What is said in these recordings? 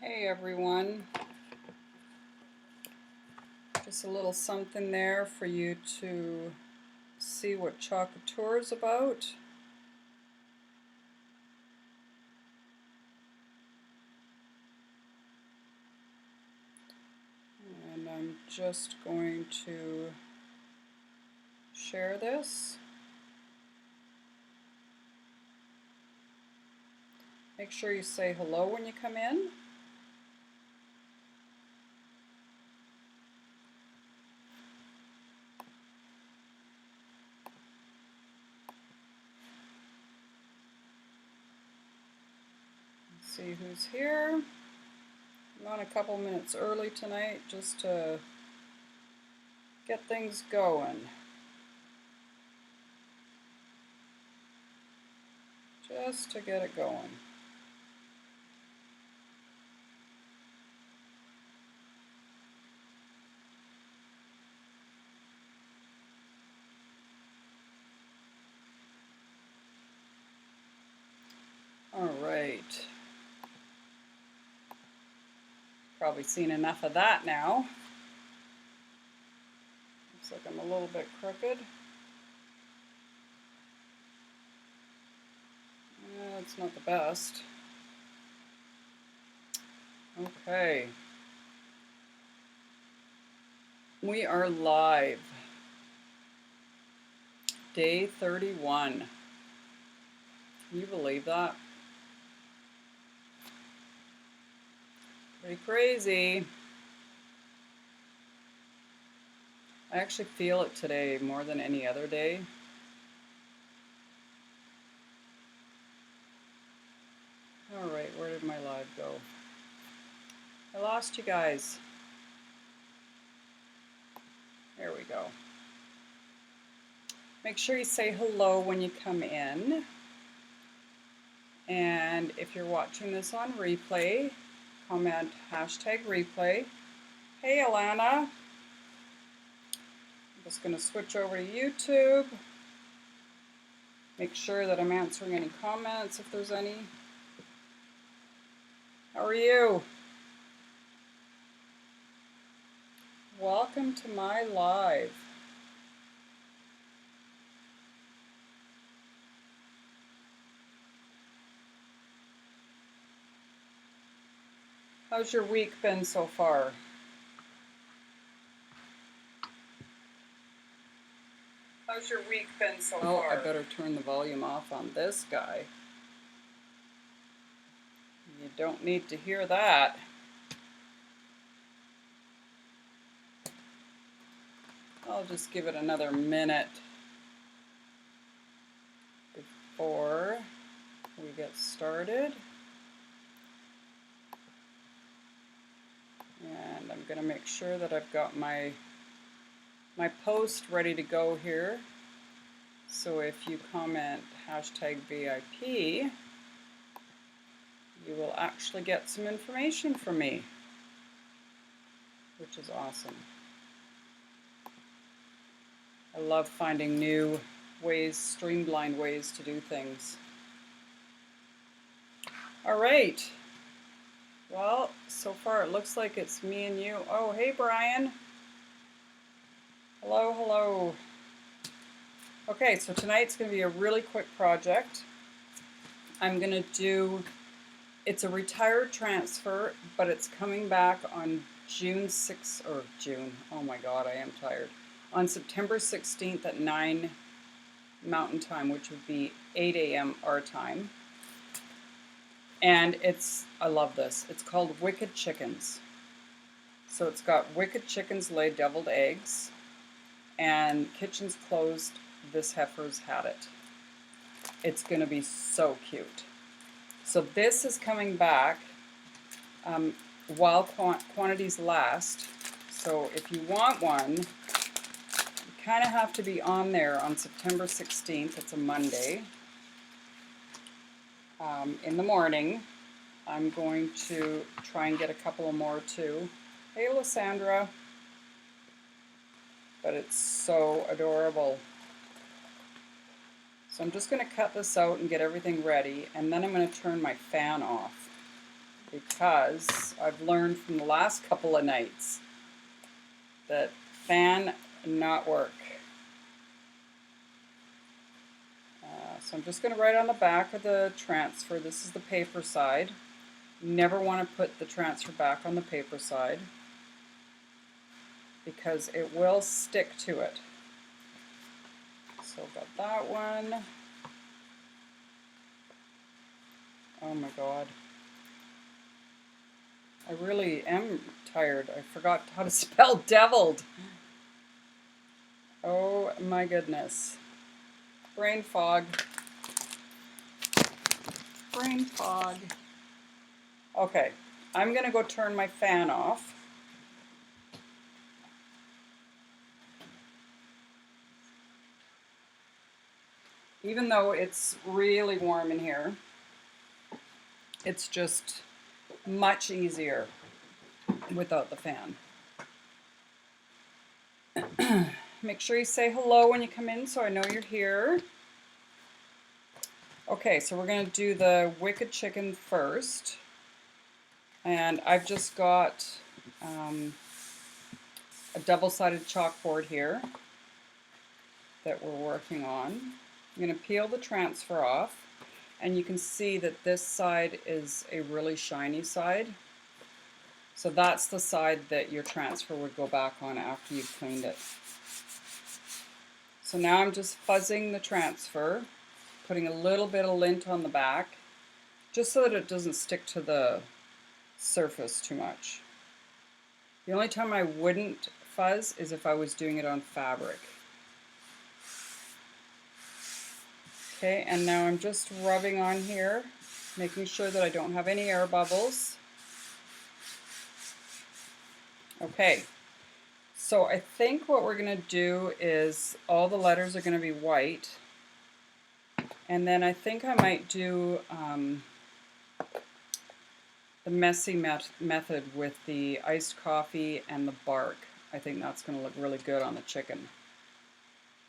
Hey everyone, just a little something there for you to see what Couture is about. And I'm just going to share this. Make sure you say hello when you come in. See who's here. I'm on a couple minutes early tonight just to get things going. Just to get it going. All right. Probably seen enough of that now. Looks like I'm a little bit crooked. It's not the best. Okay. We are live. Day 31. Can you believe that? Pretty crazy. I actually feel it today more than any other day. Alright, where did my live go? I lost you guys. There we go. Make sure you say hello when you come in. And if you're watching this on replay, comment #replay. Hey Alana. I'm just going to switch over to YouTube. Make sure that I'm answering any comments if there's any. How are you? Welcome to my live. How's your week been so far? How's your week been so far? Oh, I better turn the volume off on this guy. You don't need to hear that. I'll just give it another minute before we get started. And I'm going to make sure that I've got my post ready to go here. So if you comment #VIP, you will actually get some information from me, which is awesome. I love finding new ways, streamlined ways to do things. All right. Well, so far it looks like it's me and you. Oh, hey, Brian. Hello, hello. Okay, so tonight's going to be a really quick project. I'm going to do, it's a retired transfer, but it's coming back on June 6th, or June, oh my God, I am tired. On September 16th at 9 Mountain Time, which would be 8 a.m. our time. And I love this. It's called Wicked Chickens. So it's got Wicked Chickens Lay Deviled Eggs, and Kitchen's Closed, This Heifer's Had It. It's going to be so cute. So this is coming back while quantities last. So if you want one, you kind of have to be on there on September 16th. It's a Monday. In the morning. I'm going to try and get a couple more too. Hey, Lysandra. But it's so adorable. So I'm just going to cut this out and get everything ready, and then I'm going to turn my fan off because I've learned from the last couple of nights that fan not work. So I'm just going to write on the back of the transfer. This is the paper side. Never want to put the transfer back on the paper side because it will stick to it. So got that one. Oh my God. I really am tired. I forgot how to spell deviled. Oh my goodness. Brain fog. Brain fog. Okay, I'm going to go turn my fan off. Even though it's really warm in here, it's just much easier without the fan. Make sure you say hello when you come in so I know you're here. Okay, so we're going to do the Wicked Chicken first. And I've just got a double-sided chalkboard here that we're working on. I'm going to peel the transfer off, and you can see that this side is a really shiny side. So that's the side that your transfer would go back on after you've cleaned it. So now I'm just fuzzing the transfer, putting a little bit of lint on the back, just so that it doesn't stick to the surface too much. The only time I wouldn't fuzz is if I was doing it on fabric. Okay, and now I'm just rubbing on here, making sure that I don't have any air bubbles. Okay, so I think what we're going to do is all the letters are going to be white, and then I think I might do the messy method with the iced coffee and the bark. I think that's going to look really good on the chicken.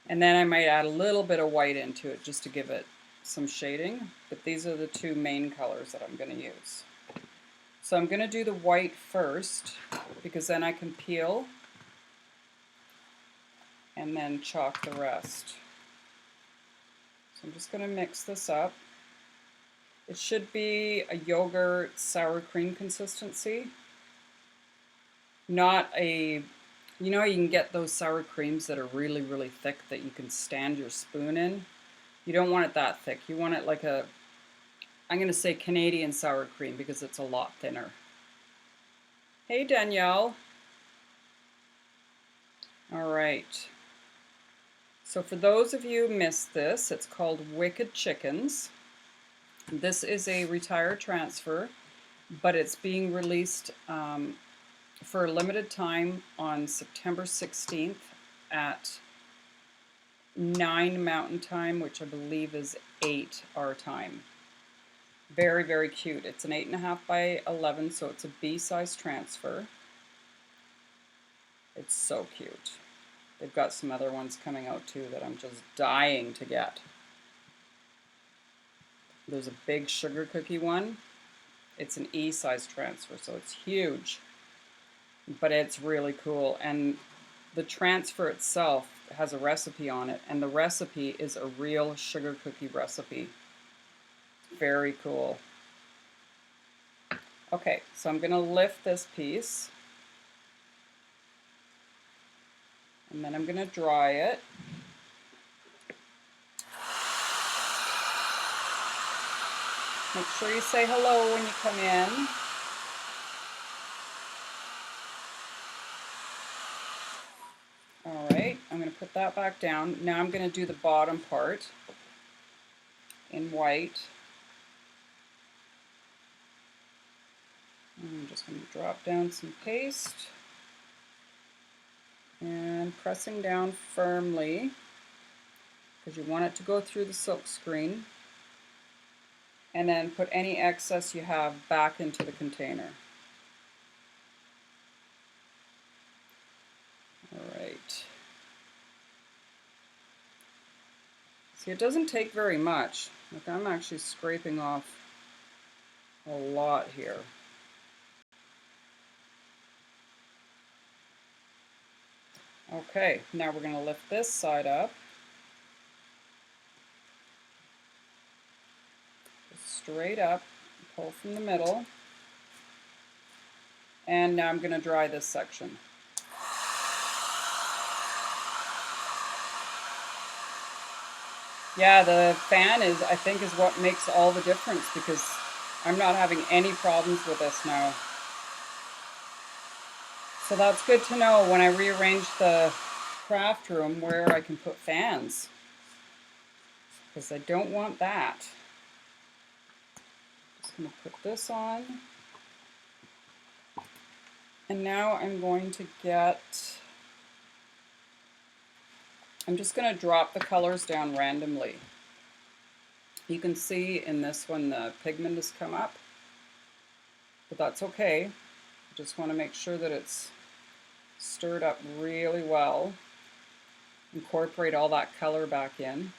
And then I might add a little bit of white into it just to give it some shading, but these are the two main colors that I'm going to use. So I'm going to do the white first because then I can peel and then chalk the rest. So I'm just going to mix this up. It should be a yogurt sour cream consistency, not a, you know, you can get those sour creams that are really, really thick that you can stand your spoon in. You don't want it that thick. You want it like a, I'm going to say Canadian sour cream because it's a lot thinner. Hey, Danielle. All right. So for those of you who missed this, it's called Wicked Chickens. This is a retire transfer, but it's being released for a limited time on September 16th at 9 Mountain Time, which I believe is 8 our time. Very, very cute. It's an 8.5 by 11, so it's a B-size transfer. It's so cute. They've got some other ones coming out too that I'm just dying to get. There's a big sugar cookie one. It's an E-size transfer, so it's huge. But it's really cool. And the transfer itself has a recipe on it, and the recipe is a real sugar cookie recipe. Very cool. Okay, so I'm going to lift this piece. And then I'm going to dry it. Make sure you say hello when you come in. All right, I'm going to put that back down. Now I'm going to do the bottom part in white. I'm just going to drop down some paste and pressing down firmly because you want it to go through the silk screen. And then put any excess you have back into the container. All right. See, it doesn't take very much. Like I'm actually scraping off a lot here. Okay, now we're going to lift this side up. Straight up, pull from the middle. And now I'm going to dry this section. Yeah, the fan is, I think, is what makes all the difference, because I'm not having any problems with this now. So that's good to know when I rearrange the craft room where I can put fans, because I don't want that. Just going to put this on. And now I'm going to I'm just going to drop the colors down randomly. You can see in this one the pigment has come up, but that's okay. I just want to make sure that it's stirred up really well. Incorporate all that color back in.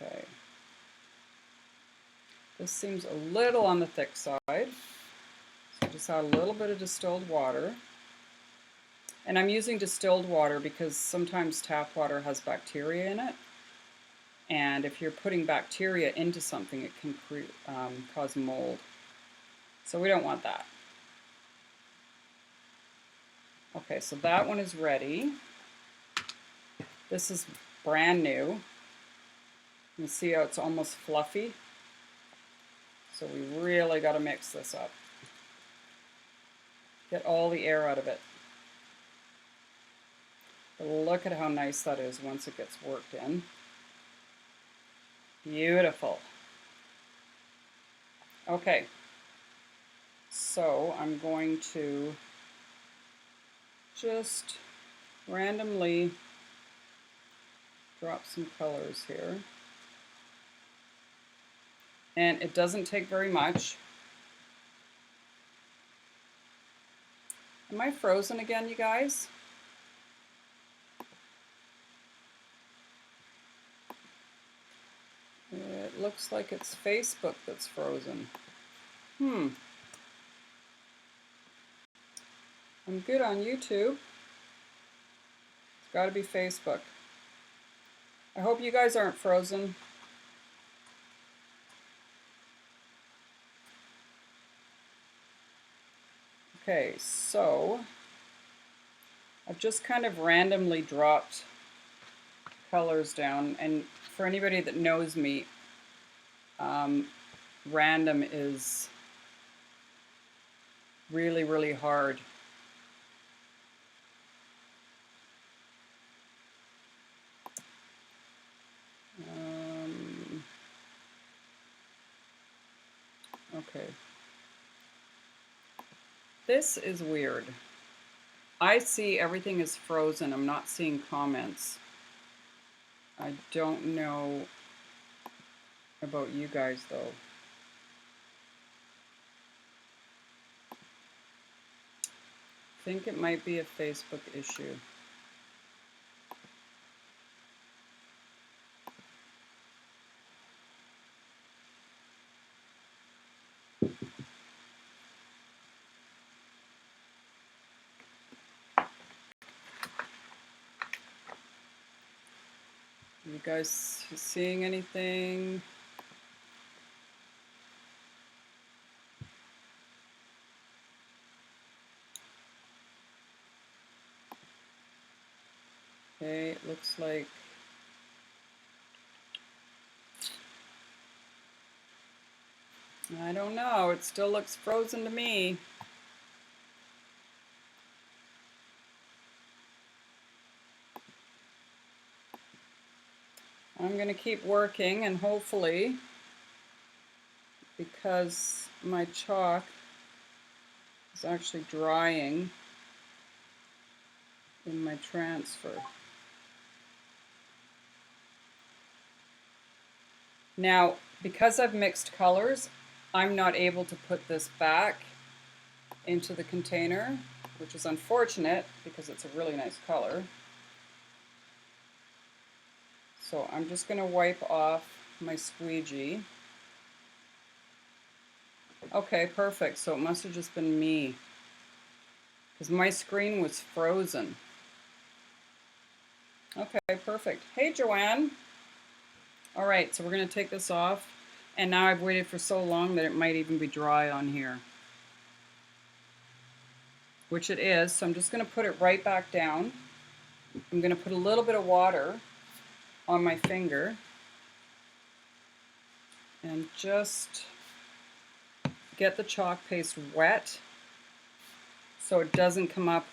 Okay. This seems a little on the thick side, so just add a little bit of distilled water. And I'm using distilled water because sometimes tap water has bacteria in it. And if you're putting bacteria into something, it can cause mold. So we don't want that. Okay, so that one is ready. This is brand new. You can see how it's almost fluffy. So we really got to mix this up. Get all the air out of it. But look at how nice that is once it gets worked in. Beautiful. Okay, so I'm going to just randomly drop some colors here. And it doesn't take very much. Am I frozen again, you guys? It looks like it's Facebook that's frozen. I'm good on YouTube. It's got to be Facebook. I hope you guys aren't frozen. Okay, so I've just kind of randomly dropped colors down, and for anybody that knows me, random is really, really hard. Okay. This is weird. I see everything is frozen. I'm not seeing comments. I don't know about you guys though. I think it might be a Facebook issue. You guys seeing anything? Okay, it looks like I don't know, it still looks frozen to me. I'm going to keep working, and hopefully, because my chalk is actually drying in my transfer. Now, because I've mixed colors, I'm not able to put this back into the container, which is unfortunate because it's a really nice color. So I'm just going to wipe off my squeegee. Okay, perfect. So it must have just been me. because my screen was frozen. Okay, perfect. Hey, Joanne. All right, so we're going to take this off. And now I've waited for so long that it might even be dry on here. Which it is, so I'm just going to put it right back down. I'm going to put a little bit of water on my finger and just get the chalk paste wet so it doesn't come up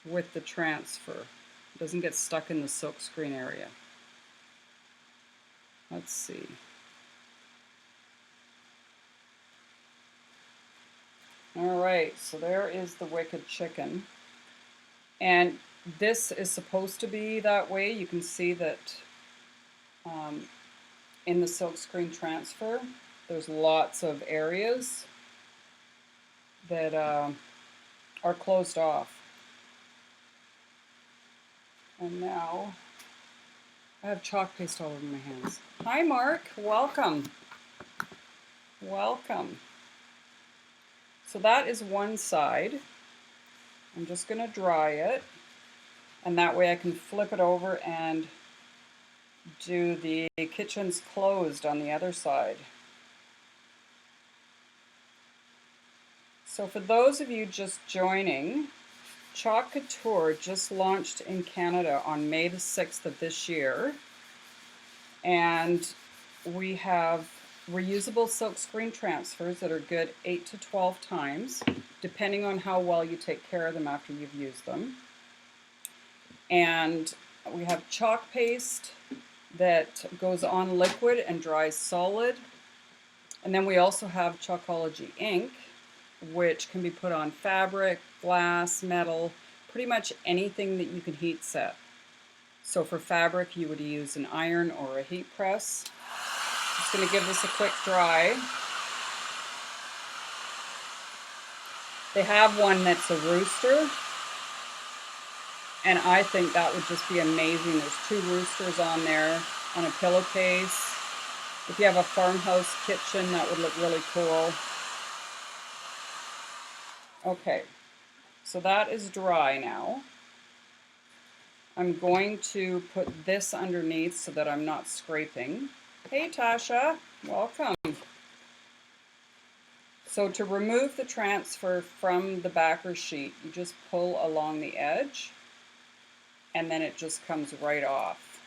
with the transfer. It doesn't get stuck in the silk screen area. Let's see. All right, so there is the Wicked Chicken. And this is supposed to be that way. You can see that in the silk screen transfer, there's lots of areas that are closed off. And now I have chalk paste all over my hands. Hi, Mark. Welcome. Welcome. So that is one side. I'm just going to dry it. And that way I can flip it over and do the kitchens closed on the other side. So for those of you just joining, Chalk Couture just launched in Canada on May the 6th of this year. And we have reusable silk screen transfers that are good 8 to 12 times, depending on how well you take care of them after you've used them. And we have chalk paste that goes on liquid and dries solid. And then we also have Chalkology ink, which can be put on fabric, glass, metal, pretty much anything that you can heat set. So for fabric, you would use an iron or a heat press. Just going to give this a quick dry. They have one that's a rooster, and I think that would just be amazing. There's 2 roosters on there on a pillowcase. If you have a farmhouse kitchen, that would look really cool. Okay, so that is dry now. I'm going to put this underneath so that I'm not scraping. Hey Tasha, welcome. So to remove the transfer from the backer sheet, you just pull along the edge and then it just comes right off.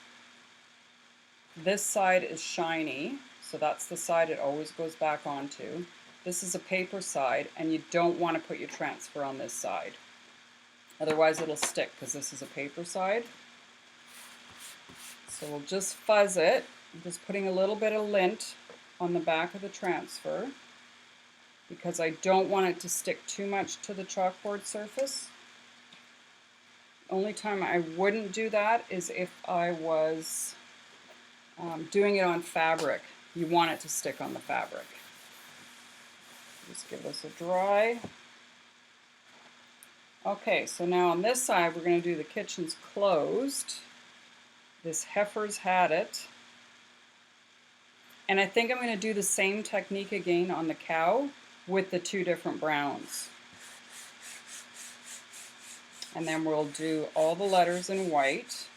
This side is shiny, so that's the side it always goes back onto. This is a paper side, and you don't want to put your transfer on this side. Otherwise it'll stick because this is a paper side. So we'll just fuzz it. I'm just putting a little bit of lint on the back of the transfer because I don't want it to stick too much to the chalkboard surface. The only time I wouldn't do that is if I was doing it on fabric. You want it to stick on the fabric. Just give this a dry. Okay, so now on this side we're going to do the kitchens closed. This heifer's had it. And I think I'm going to do the same technique again on the cow with the 2 different browns. And then we'll do all the letters in white.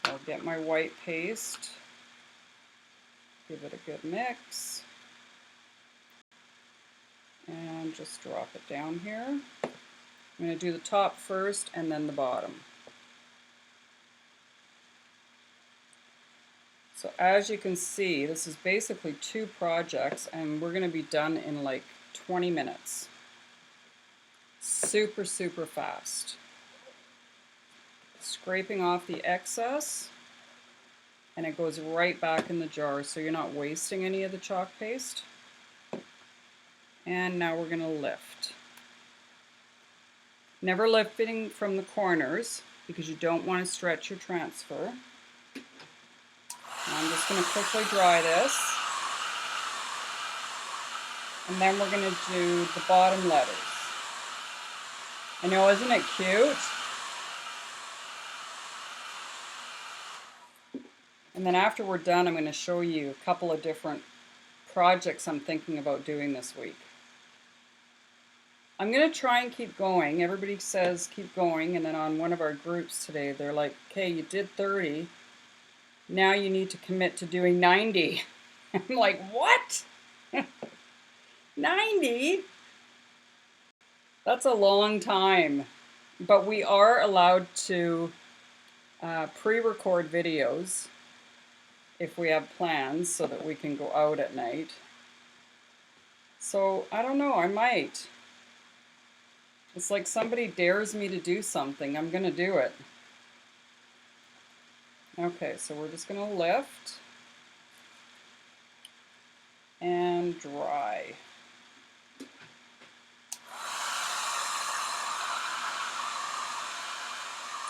So I'll get my white paste, give it a good mix, and just drop it down here. I'm going to do the top first and then the bottom. So as you can see, this is basically 2 projects and we're going to be done in like 20 minutes. Super, super fast. Scraping off the excess and it goes right back in the jar so you're not wasting any of the chalk paste. And now we're going to lift. Never lifting from the corners because you don't want to stretch your transfer. I'm just going to quickly dry this. And then we're going to do the bottom letters. I know, isn't it cute? And then after we're done, I'm going to show you a couple of different projects I'm thinking about doing this week. I'm going to try and keep going. Everybody says keep going. And then on one of our groups today, they're like, okay, you did 30. Now you need to commit to doing 90. I'm like, what? 90? That's a long time. But we are allowed to pre-record videos if we have plans so that we can go out at night. So I don't know, I might. It's like somebody dares me to do something, I'm gonna do it. Okay, so we're just gonna lift and dry.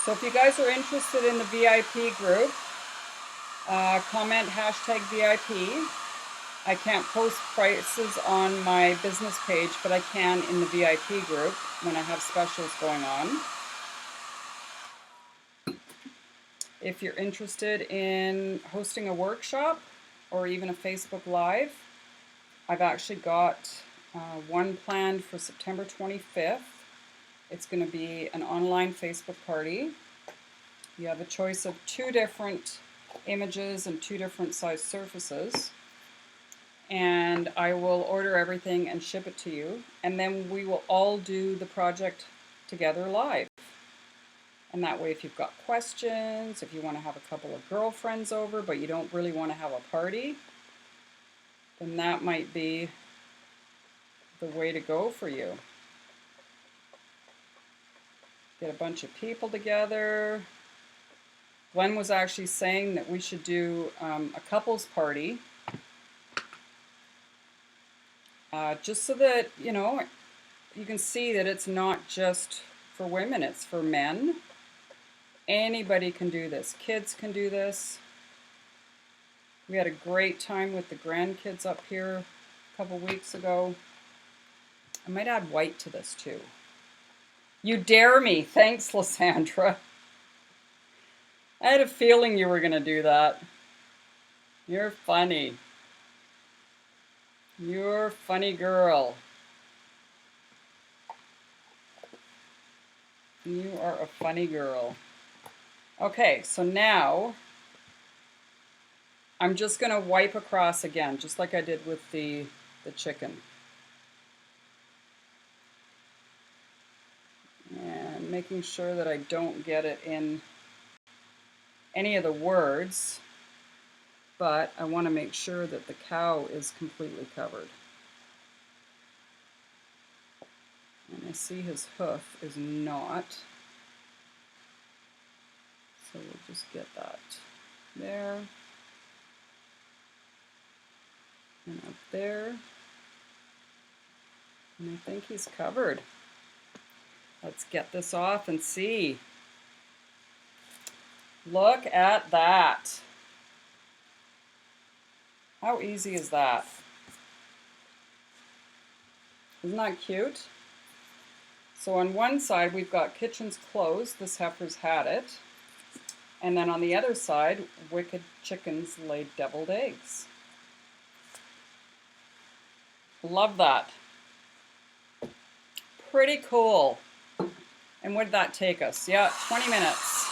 So if you guys are interested in the VIP group, comment hashtag VIP. I can't post prices on my business page, but I can in the VIP group when I have specials going on. If you're interested in hosting a workshop or even a Facebook Live, I've actually got one planned for September 25th. It's going to be an online Facebook party. You have a choice of 2 different images and 2 different size surfaces. And I will order everything and ship it to you. And then we will all do the project together live. And that way, if you've got questions, if you want to have a couple of girlfriends over, but you don't really want to have a party, then that might be the way to go for you. Get a bunch of people together. Glenn was actually saying that we should do a couples party. Just so that, you know, you can see that it's not just for women, it's for men. Anybody can do this. Kids can do this. We had a great time with the grandkids up here a couple weeks ago. I might add white to this too. You dare me. Thanks, Lysandra. I had a feeling you were going to do that. You're funny. You're a funny girl. You are a funny girl. Okay, so now I'm just going to wipe across again, just like I did with the chicken. And making sure that I don't get it in any of the words, but I want to make sure that the cow is completely covered. And I see his hoof is not. So we'll just get that there. And up there. And I think he's covered. Let's get this off and see. Look at that. How easy is that? Isn't that cute? So on one side we've got Kitchen's closed. This heifer's had it. And then on the other side, Wicked Chickens laid deviled eggs. Love that. Pretty cool. And what did that take us? Yeah, 20 minutes.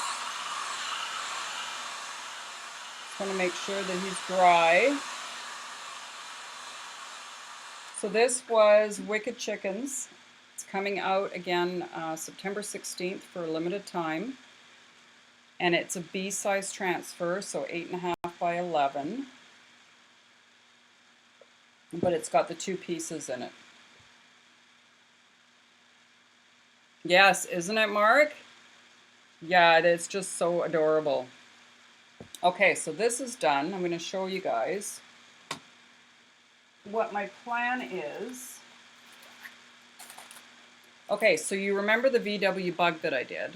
Just want to make sure that he's dry. So this was Wicked Chickens. It's coming out again September 16th for a limited time. And it's a B-size transfer, so 8.5 by 11. But it's got the 2 pieces in it. Yes, isn't it, Mark? Yeah, it's just so adorable. Okay, so this is done. I'm going to show you guys what my plan is. Okay, so you remember the VW bug that I did?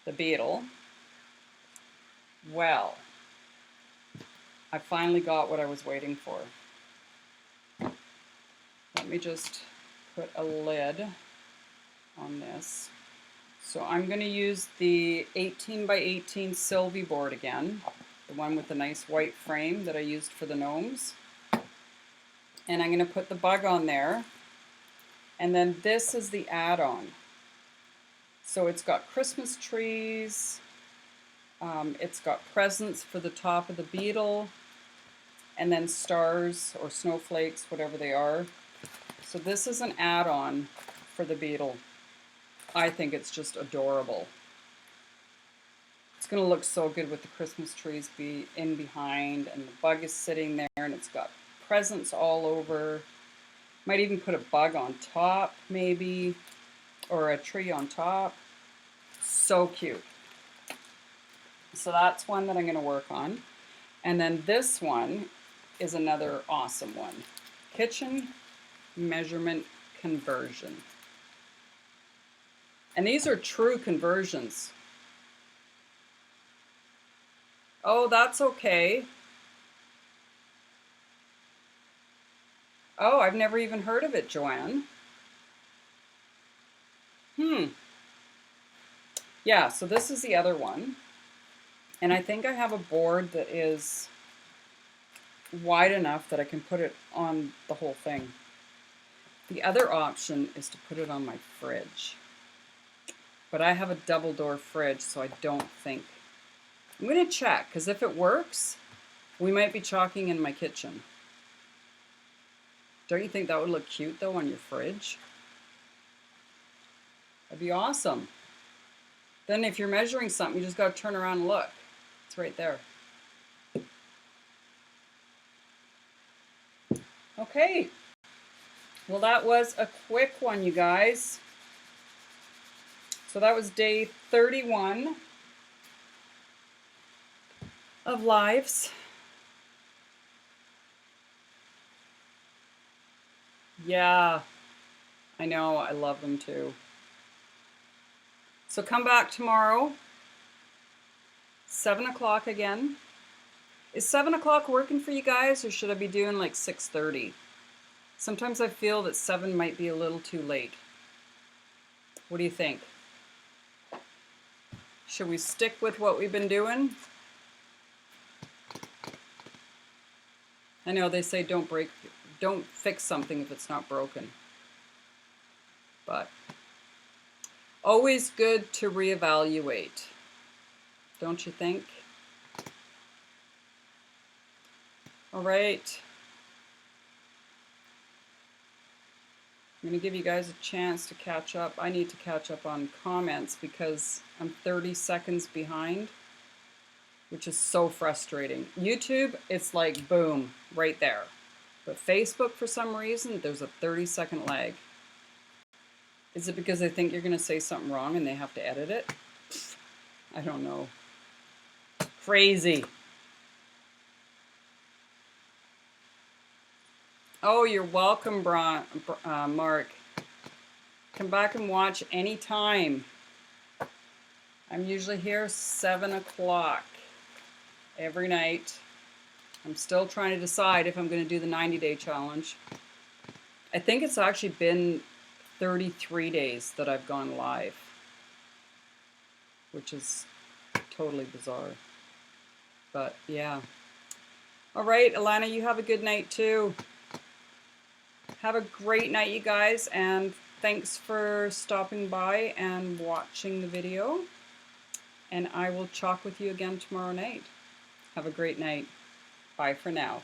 The beetle. Well, I finally got what I was waiting for. Let me just put a lid on this. So I'm going to use the 18 by 18 Sylvie board again, the one with the nice white frame that I used for the gnomes. And I'm going to put the bug on there. And then this is the add-on. So it's got Christmas trees, it's got presents for the top of the beetle, and then stars or snowflakes, whatever they are. So this is an add-on for the beetle. I think it's just adorable. It's going to look so good with the Christmas trees in behind, and the bug is sitting there, and it's got presents all over. Might even put a bug on top, maybe, or a tree on top. So cute. So that's one that I'm going to work on. And then this one is another awesome one. Kitchen measurement conversion. And these are true conversions. Oh, that's okay. Oh, I've never even heard of it, Joanne. Yeah, so this is the other one. And I think I have a board that is wide enough that I can put it on the whole thing. The other option is to put it on my fridge. But I have a double door fridge, so I don't think. I'm going to check, because if it works, we might be chalking in my kitchen. Don't you think that would look cute, though, on your fridge? That'd be awesome. Then if you're measuring something, you just got to turn around and look. It's right there. Okay. Well, that was a quick one, you guys. So that was day 31 of lives. Yeah, I know. I love them too. So come back tomorrow, 7 o'clock again. Is 7 o'clock working for you guys, or should I be doing like 6:30? Sometimes I feel that 7 might be a little too late. What do you think? Should we stick with what we've been doing? I know they say don't fix something if it's not broken. But always good to reevaluate, don't you think? All right. I'm going to give you guys a chance to catch up. I need to catch up on comments because I'm 30 seconds behind, which is so frustrating. YouTube, it's like boom, right there. But Facebook, for some reason, there's a 30-second lag. Is it because they think you're going to say something wrong and they have to edit it? I don't know. Crazy. Oh, you're welcome, Mark. Come back and watch anytime. I'm usually here 7 o'clock every night. I'm still trying to decide if I'm going to do the 90-day challenge. I think it's actually been 33 days that I've gone live, which is totally bizarre. But yeah. All right, Alana, you have a good night too. Have a great night, you guys, and thanks for stopping by and watching the video. And I will chalk with you again tomorrow night. Have a great night. Bye for now.